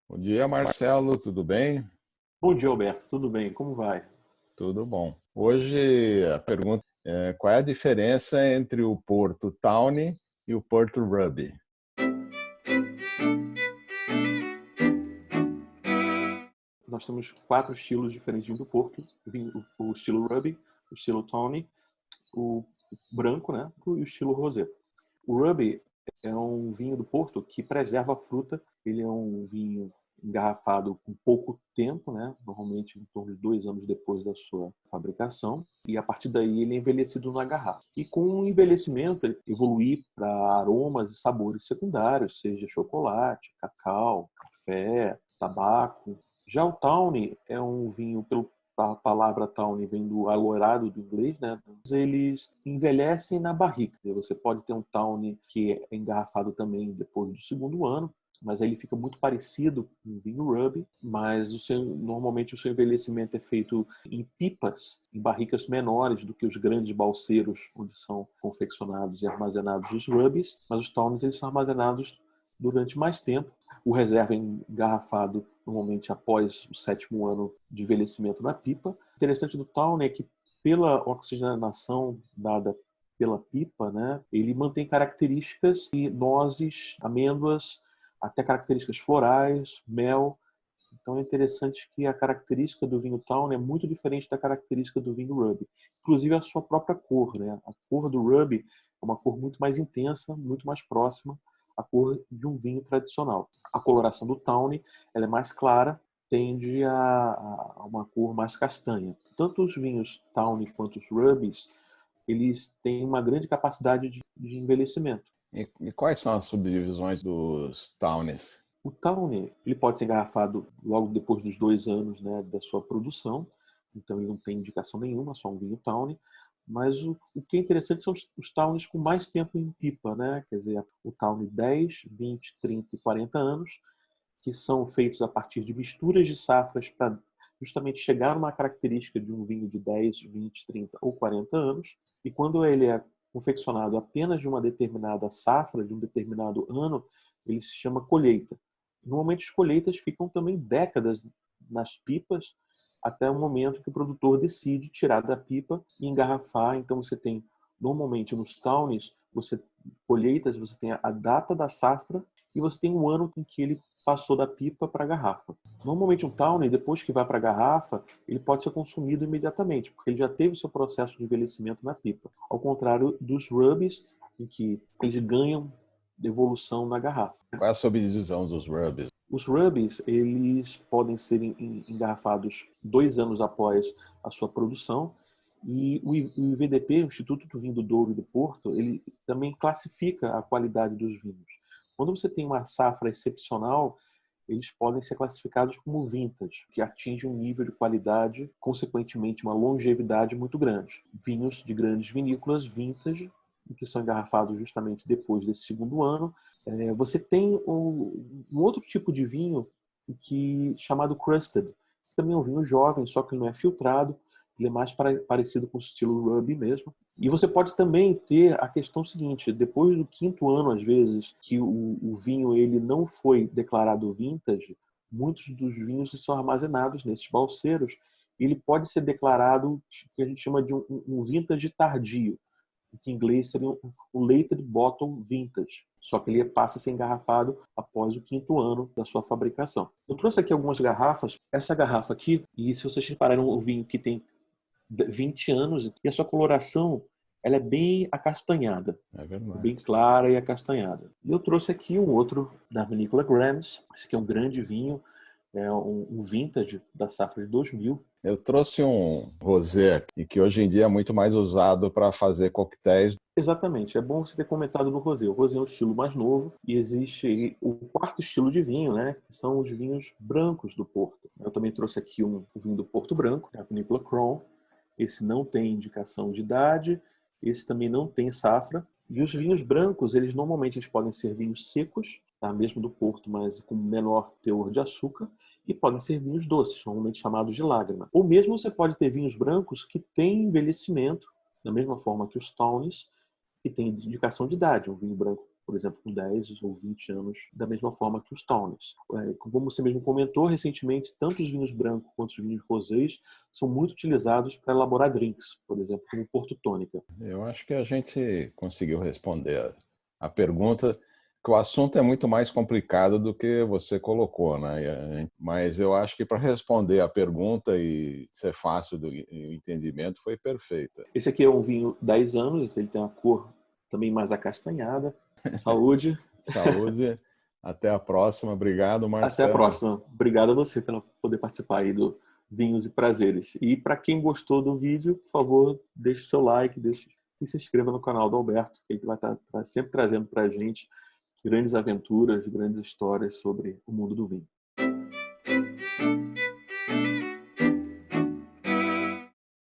Bom dia, Marcelo, tudo bem? Bom dia, Alberto. Tudo bem? Como vai? Tudo bom. Hoje a pergunta é qual é a diferença entre o Porto Tawny e o Porto Ruby? Nós temos quatro estilos diferentes de vinho do Porto: o estilo Ruby, o estilo Tawny, o branco, né, e o estilo Rosé. O Ruby é um vinho do Porto que preserva a fruta. Ele é um vinho engarrafado com pouco tempo, né, normalmente em torno de 2 anos depois da sua fabricação, e a partir daí ele é envelhecido na garrafa. E com o envelhecimento, ele evolui para aromas e sabores secundários, seja chocolate, cacau, café, tabaco. Já o Tawny é um vinho, a palavra Tawny vem do alourado do inglês, né? Eles envelhecem na barrica. Você pode ter um Tawny que é engarrafado também depois do segundo ano, mas aí ele fica muito parecido com o vinho Ruby, mas normalmente o seu envelhecimento é feito em pipas, em barricas menores do que os grandes balseiros onde são confeccionados e armazenados os Rubys, mas os Tawnies eles são armazenados durante mais tempo. O reserva é engarrafado normalmente após o sétimo ano de envelhecimento na pipa. O interessante do Tawny é que pela oxigenação dada pela pipa, né, ele mantém características de nozes, amêndoas, até características florais, mel. Então é interessante que a característica do vinho Tawny é muito diferente da característica do vinho Ruby. Inclusive a sua própria cor, né? A cor do Ruby é uma cor muito mais intensa, muito mais próxima à cor de um vinho tradicional. A coloração do Tawny ela é mais clara, tende a uma cor mais castanha. Tanto os vinhos Tawny quanto os Rubys, eles têm uma grande capacidade de envelhecimento. E quais são as subdivisões dos Tawnies? O Tawny ele pode ser engarrafado logo depois dos 2 anos, né, da sua produção, então ele não tem indicação nenhuma, só um vinho Tawny. Mas o que é interessante são os Tawnies com mais tempo em pipa, né? Quer dizer, o Tawny 10, 20, 30 e 40 anos, que são feitos a partir de misturas de safras para justamente chegar numa característica de um vinho de 10, 20, 30 ou 40 anos. E quando ele é confeccionado apenas de uma determinada safra, de um determinado ano, ele se chama colheita. Normalmente as colheitas ficam também décadas nas pipas até o momento que o produtor decide tirar da pipa e engarrafar. Então você tem, normalmente nos tawnies, você tem a data da safra e você tem um ano em que ele passou da pipa para a garrafa. Normalmente um tawny, depois que vai para a garrafa, ele pode ser consumido imediatamente, porque ele já teve o seu processo de envelhecimento na pipa. Ao contrário dos rubbies, em que eles ganham evolução na garrafa. Qual é a subdivisão dos Rubies? Os rubbies, eles podem ser engarrafados 2 anos após a sua produção, e o IVDP, o Instituto do Vinho do Douro e do Porto, ele também classifica a qualidade dos vinhos. Quando você tem uma safra excepcional, eles podem ser classificados como vintage, que atinge um nível de qualidade, consequentemente uma longevidade muito grande. Vinhos de grandes vinícolas vintage, que são engarrafados justamente depois desse segundo ano. Você tem um outro tipo de vinho chamado crusted, que também é um vinho jovem, só que não é filtrado, ele é mais parecido com o estilo Ruby mesmo. E você pode também ter a questão seguinte: depois do quinto ano, às vezes, que o vinho ele não foi declarado vintage, muitos dos vinhos são armazenados nesses balseiros. E ele pode ser declarado o que a gente chama de um vintage tardio, que em inglês seria um late bottle vintage. Só que ele passa a ser engarrafado após o quinto ano da sua fabricação. Eu trouxe aqui algumas garrafas. Essa garrafa aqui, e se vocês repararem, um vinho que tem 20 anos e a sua coloração ela é bem acastanhada, É bem verdade. clara e acastanhada. E eu trouxe aqui um outro da vinícola Grams. Esse aqui é um grande vinho, é um vintage da safra de 2000. Eu trouxe um rosé aqui, que hoje em dia é muito mais usado para fazer coquetéis. Exatamente, é bom você ter comentado do rosé. O rosé é um estilo mais novo e existe o quarto estilo de vinho, né? Que são os vinhos brancos do Porto. Eu também trouxe aqui um vinho do Porto Branco, da vinícola Crown. Esse não tem indicação de idade, esse também não tem safra. E os vinhos brancos, eles podem ser vinhos secos, tá? Mesmo do Porto, mas com menor teor de açúcar, e podem ser vinhos doces, normalmente chamados de lágrima. Ou mesmo você pode ter vinhos brancos que têm envelhecimento, da mesma forma que os tawnies, que tem indicação de idade. Um vinho branco por exemplo, com 10 ou 20 anos, da mesma forma que os tawnies. Como você mesmo comentou, recentemente, tanto os vinhos brancos quanto os vinhos rosés são muito utilizados para elaborar drinks, por exemplo, como Porto Tônica. Eu acho que a gente conseguiu responder a pergunta, que o assunto é muito mais complicado do que você colocou, né? Mas eu acho que para responder a pergunta e ser fácil do entendimento foi perfeita. Esse aqui é um vinho 10 anos, ele tem uma cor também mais acastanhada. Saúde. Saúde. Até a próxima. Obrigado, Até a Marcelo. próxima. Obrigado a você por poder participar aí do Vinhos e Prazeres. E para quem gostou do vídeo, por favor, deixe o seu like, e se inscreva no canal do Alberto. Ele vai estar sempre trazendo para a gente grandes aventuras, grandes histórias sobre o mundo do vinho.